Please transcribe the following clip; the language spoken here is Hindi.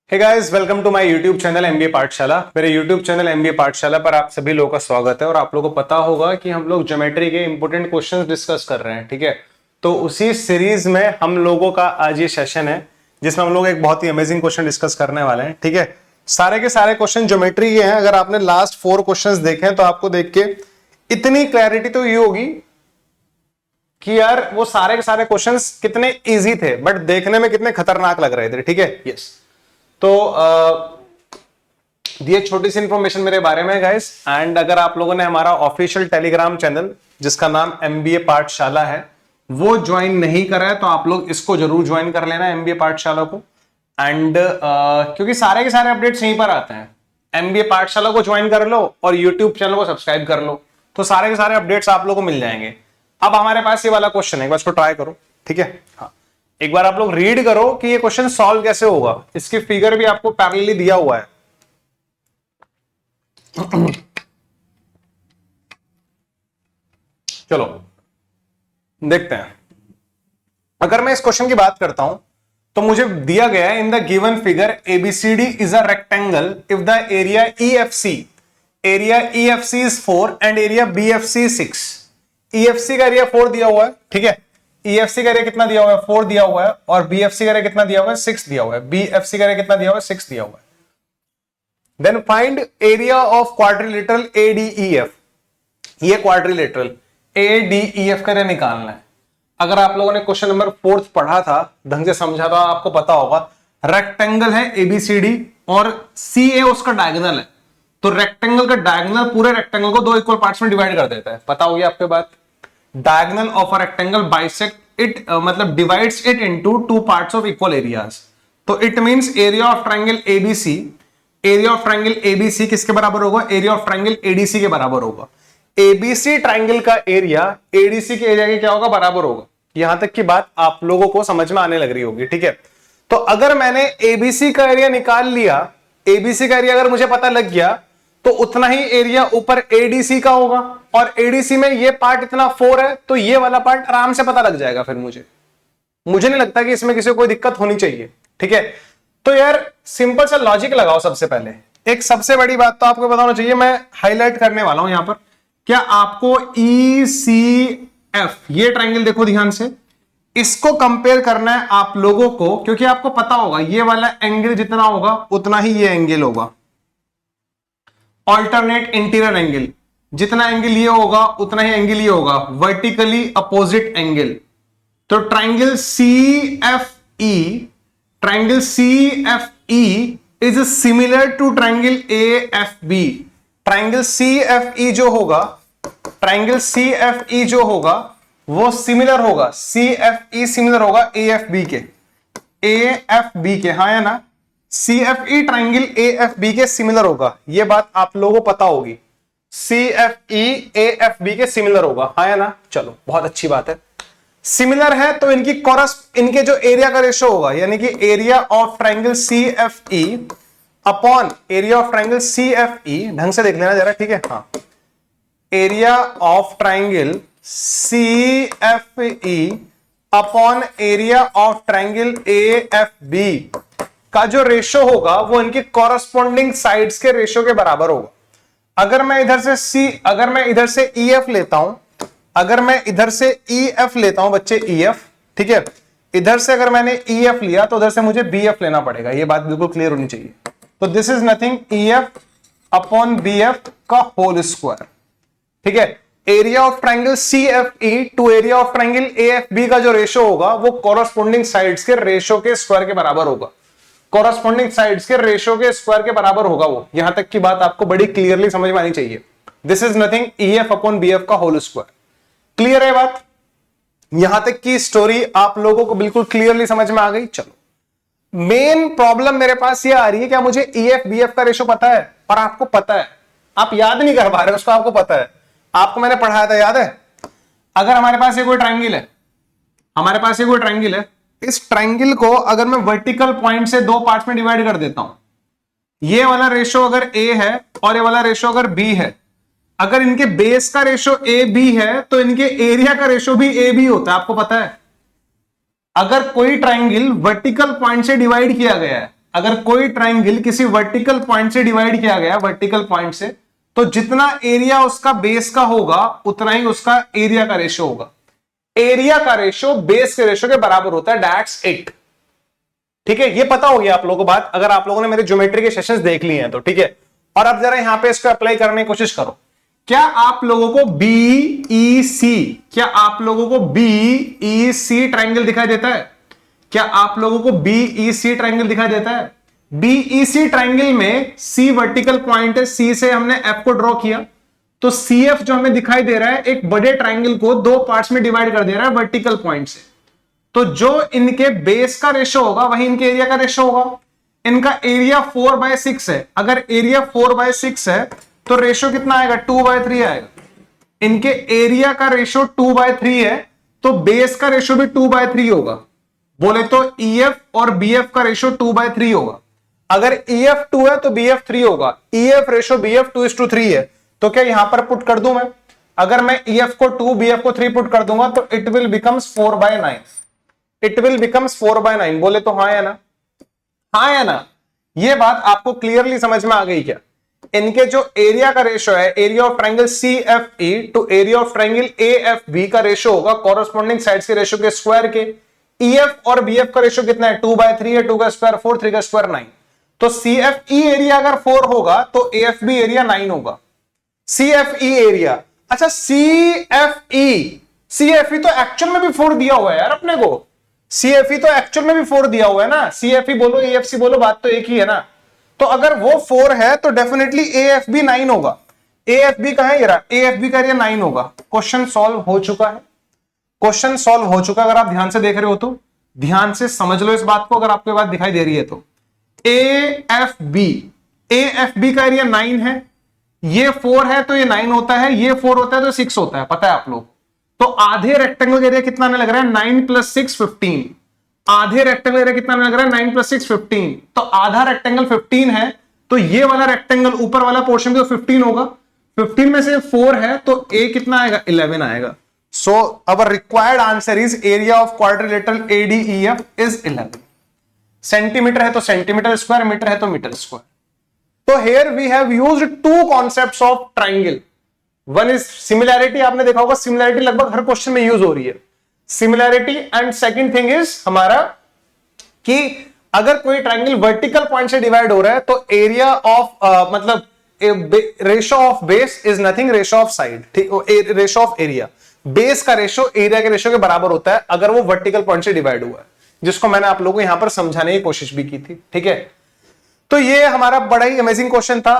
Hey guys, welcome to my YouTube channel MBA Pathshala. मेरे यूट्यूब चैनल एमबीए पाठशाला पर आप सभी लोगों का स्वागत है। और आप लोगों को पता होगा कि हम लोग ज्योमेट्री के इंपॉर्टेंट क्वेश्चंस डिस्कस कर रहे हैं, ठीक है। तो उसी सीरीज में हम लोगों का आज ये सेशन है जिसमें हम लोग एक बहुत ही अमेजिंग क्वेश्चन डिस्कस करने वाले हैं, ठीक है। सारे के सारे क्वेश्चन ज्योमेट्री के हैं। अगर आपने लास्ट 4 क्वेश्चन देखे हैं तो आपको देख के इतनी क्लैरिटी तो ये होगी कि यार वो सारे के सारे क्वेश्चंस कितने इजी थे बट देखने में कितने खतरनाक लग रहे थे, ठीक है। यस, तो ये छोटी सी इंफॉर्मेशन मेरे बारे में गाइस। एंड अगर आप लोगों ने हमारा ऑफिशियल टेलीग्राम चैनल जिसका नाम एमबीए पाठशाला है वो ज्वाइन नहीं करा है तो आप लोग इसको जरूर ज्वाइन कर लेना, एमबीए पाठशाला को। एंड क्योंकि सारे के सारे अपडेट्स यहीं पर आते हैं। एमबीए पाठशाला को ज्वाइन कर लो और यूट्यूब चैनल को सब्सक्राइब कर लो तो सारे के सारे अपडेट्स आप लोगों को मिल जाएंगे। अब हमारे पास ये वाला क्वेश्चन है, एक बार इसको ट्राई करो, ठीक है। हाँ, एक बार आप लोग रीड करो कि ये क्वेश्चन सॉल्व कैसे होगा। इसकी फिगर भी आपको पैरेलली दिया हुआ है। चलो देखते हैं। अगर मैं इस क्वेश्चन की बात करता हूं तो मुझे दिया गया है in the given figure ABCD is a rectangle if the area EFC is 4 and area BFC is 6। EFC का एरिया 4 दिया हुआ है, ठीक है। ईएफसी का एरिया कितना दिया हुआ है? 4 दिया हुआ है। और बीएफसी का एरिया कितना दिया हुआ है? 6 दिया हुआ है। बीएफसी का एरिया कितना दिया हुआ है? 6 दिया हुआ है। Then find area of quadrilateral ADEF. ये क्वाड्रिलेटरल एडीईएफ का एरिया निकालना है। अगर आप लोगों ने क्वेश्चन नंबर 4 पढ़ा था, ढंग से समझा था, आपको पता होगा रेक्टेंगल है एबीसीडी और सी ए उसका डायगोनल है। तो रेक्टेंगल का डायगोनल पूरे रेक्टेंगल को 2 इक्वल पार्ट्स में डिवाइड कर देता है। पता होगी आपके बात। Diagonal of a rectangle bisect it, मतलब divides it into 2 parts of equal areas. तो it means area of triangle ABC, area of triangle ABC किसके बराबर होगा? एरिया ऑफ ट्रायंगल एडीसी के बराबर होगा। एबीसी ट्रायंगल का एरिया एडीसी के एरिया के क्या होगा? बराबर होगा। यहां तक की बात आप लोगों को समझ में आने लग रही होगी, ठीक है। तो अगर मैंने एबीसी का एरिया निकाल लिया, एबीसी का एरिया अगर मुझे पता लग गया तो उतना ही एरिया ऊपर एडीसी का होगा। और एडीसी में ये पार्ट इतना 4 है तो ये वाला पार्ट आराम से पता लग जाएगा। फिर मुझे नहीं लगता कि इसमें किसी को कोई दिक्कत होनी चाहिए, ठीक है। तो यार सिंपल सा लॉजिक लगाओ। सबसे पहले एक सबसे बड़ी बात तो आपको बताना चाहिए, मैं हाईलाइट करने वाला हूं यहां पर। क्या आपको ECF ये ट्रायंगल देखो ध्यान से, इसको कंपेयर करना है आप लोगों को, क्योंकि आपको पता होगा ये वाला एंगल जितना होगा उतना ही ये एंगल होगा। ऑल्टरनेट इंटीरियर एंगल, जितना एंगल ये होगा उतना ही एंगल ये होगा, वर्टिकली अपोजिट एंगल। तो triangle CFE is similar to triangle AFB। Triangle CFE जो होगा वो सिमिलर होगा, CFE सिमिलर होगा AFB के, हाँ या ना। CFE ट्रायंगल AFB के सिमिलर होगा, ये बात आप लोगों को पता होगी। CFE AFB के सिमिलर होगा, हाँ या ना। चलो बहुत अच्छी बात है। सिमिलर है तो इनके जो एरिया का रेशो होगा, यानी कि area of triangle CFE upon area of triangle CFE, ढंग से देख लेना जरा, ठीक है। हाँ, area of triangle CFE upon area of triangle AFB का जो रेशो होगा वो इनकी कॉरस्पॉन्डिंग साइड्स के रेशो के बराबर होगा। अगर मैं इधर से EF लेता हूं, बच्चे EF, ठीक है। इधर से अगर मैंने EF लिया तो उधर से मुझे BF लेना पड़ेगा। ये बात बिल्कुल क्लियर होनी चाहिए। तो this is nothing EF upon BF का होल स्क्वायर, ठीक है। Area of triangle CFE to area of triangle AFB का जो रेशो होगा वो कॉरस्पॉन्डिंग साइड्स के रेशो के स्क्वायर के बराबर होगा। वो यहां तक की बात आपको बड़ी क्लियरली समझ में आनी चाहिए। This is nothing EF upon BF का होल स्क्वायर। क्लियर है बात? यहां तक की स्टोरी आप लोगों को बिल्कुल क्लियरली समझ में आ गई। चलो, मेन प्रॉब्लम मेरे पास ये आ रही है, क्या मुझे EF BF का रेशो पता है? और आपको पता है, आप याद नहीं कर पा रहे उसको, आपको पता है, आपको मैंने पढ़ाया था, याद है। अगर हमारे पास ये कोई ट्रायंगल है, इस ट्रायंगल को अगर मैं वर्टिकल पॉइंट से 2 पार्ट्स में डिवाइड कर देता हूं, ये वाला रेशो अगर A है और ये वाला रेशो अगर B है, अगर इनके बेस का रेशो AB है तो इनके एरिया का रेशो भी AB होता है, आपको पता है। अगर कोई ट्रायंगल वर्टिकल पॉइंट से डिवाइड किया गया है अगर कोई ट्राइंगल किसी वर्टिकल पॉइंट से डिवाइड किया गया, वर्टिकल पॉइंट से, तो जितना एरिया उसका बेस का होगा उतना ही उसका एरिया का रेशियो होगा। एरिया का रेशियो बेस के रेशियो के बराबर होता है, दैट्स इट। ठीक है, ये पता हो गया आप लोगों को बात, अगर आप लोगों ने मेरे ज्योमेट्री के सेशंस देख लिए हैं तो। ठीक है, और अब जरा यहां पे इसको अप्लाई करने की कोशिश करो। क्या आप लोगों को बीईसी, क्या आप लोगों को बीईसी ट्राइंगल दिखाई देता है? क्या आप लोगों को बीईसी ट्राइंगल दिखाई देता है? बीईसी ट्राइंगल में सी वर्टिकल पॉइंट है, सी से हमने एफ को ड्रॉ किया, तो सीएफ जो हमें दिखाई दे रहा है एक बड़े ट्राइंगल को दो पार्ट्स में डिवाइड कर दे रहा है वर्टिकल पॉइंट से। तो जो इनके बेस का रेशियो होगा वही इनके एरिया का रेशियो होगा। इनका एरिया 4/6 है, अगर एरिया 4/6 है तो रेशियो कितना आएगा? 2/3 आएगा। इनके एरिया का रेशियो 2/3 है, तो बेस का रेशियो भी 2/3 होगा। बोले तो ईएफ और बीएफ का रेशियो 2/3 होगा। अगर ईएफ 2 है तो बीएफ 3 होगा। ईएफ रेशियो बीएफ 2:3 है, तो क्या यहां पर पुट कर दूं मैं? अगर मैं ईएफ को 2 बीएफ को 3 पुट कर दूंगा तो it will becomes 4/9। It will becomes 4/9। बोले तो हाँ या ना? हाँ या ना? ये बात आपको क्लियरली समझ में आ गई क्या? इनके जो एरिया का रेशियो है, area of triangle CFE to area of triangle AFB का रेशियो होगा कॉरस्पॉन्डिंग साइड्स के रेशियो के स्क्वायर के। EF और BF का रेशियो कितना है? 2/3 है, 2 का स्क्वायर 4, 3 का स्क्वायर 9। तो CFE एरिया अगर 4 होगा तो AFB एरिया 9 होगा। CFE एरिया, अच्छा CFE तो एक्चुअल में भी 4 दिया हुआ है यार अपने को। CFE तो एक्चुअल में भी 4 दिया हुआ है ना। CFE बोलो AFC बोलो, बात तो एक ही है ना। तो अगर वो 4 है तो डेफिनेटली AFB 9 होगा। AFB कहां है? ये रहा, AFB का एरिया 9 होगा। क्वेश्चन सॉल्व हो चुका है, क्वेश्चन सॉल्व हो चुका है। अगर आप ध्यान से देख रहे हो तो ध्यान से समझ लो इस बात को, अगर आपको बात दिखाई दे रही है तो। AFB का एरिया 9 है, ये 4 है तो ये 9 होता है, ये 4 होता है तो 6 होता है, पता है आप लोग। तो आधे रेक्टेंगल एरिया कितना आने लग रहा है? 9 + 6 15। आधे रेक्टेंगल एरिया कितना आने लग रहा है? 9 + 6 15। तो आधा रेक्टेंगल 15 है, तो ये वाला रेक्टेंगल ऊपर वाला पोर्शन भी तो 15 होगा। 15 में से 4 है तो A कितना आएगा? 11 आएगा। So our required answer is area of quadrilateral ADEF is 11। Centimetre है तो सेंटीमीटर स्क्वायर, मीटर है तो मीटर स्क्वायर। तो here we have used two concepts of triangle. One is similarity, आपने देखा होगा similarity लगभग हर क्वेश्चन में यूज हो रही है, similarity, and second thing is हमारा कि अगर कोई ट्राइंगल वर्टिकल पॉइंट से डिवाइड हो रहा है तो एरिया ऑफ मतलब ratio of base is nothing ratio of side, ठीक, रेशियो ऑफ एरिया। बेस का रेशियो एरिया के रेशियो के बराबर होता है अगर वो वर्टिकल पॉइंट से डिवाइड हुआ है, जिसको मैंने आप लोगों को यहां पर समझाने की कोशिश भी की थी। ठीक है, तो ये हमारा बड़ा ही अमेजिंग क्वेश्चन था।